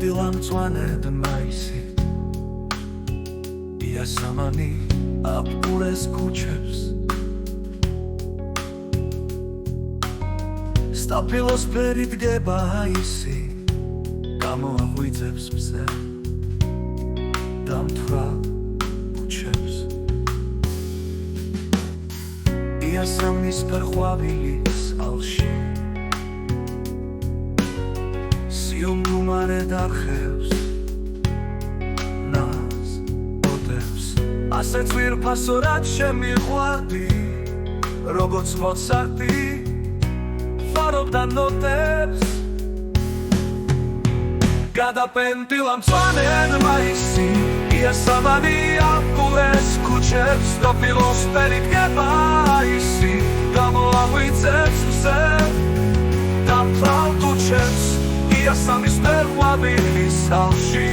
პენდილა მწვანედ მაისი იასამანი აპყურეს ქუჩებს სტაფილოს ფერი დგება ისი გამოაღვიძებს მზე დამთვრა ქუჩებს იასამნის ფერხვავილის ალში სიუმდუმარედ არხევს ნას ოდებს ასეც ვირფასორად შემიყვარდი როგორც მოცარტი ფარობდა ნოტებს გადაპენდილა მწვანედ მაისი იასამანი აპყურეს ქუჩებს სტაფილოს ფერი დგება ისი გამოაღვიძებს მზე დამთვრა ქუჩებს იასამნის ფერხვავილის ალში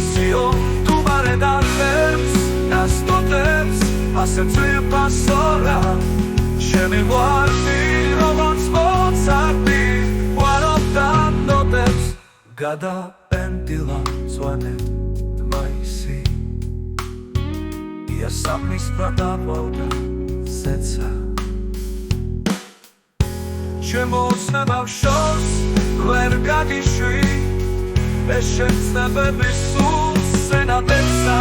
სიუმდუმარედ არხევს ნას ოდებს ასეც ვირფასორად შემიყვარდი როგორც მოცარტი ფარობდა ნოტებს გადაპენდილა მწვანედ მაისი იასამნის ბრადავალდა ზეცა ჩემო ოცნებავ-შორს ვერ გაგიშვი ეს შემცნებების სულ სენადებსა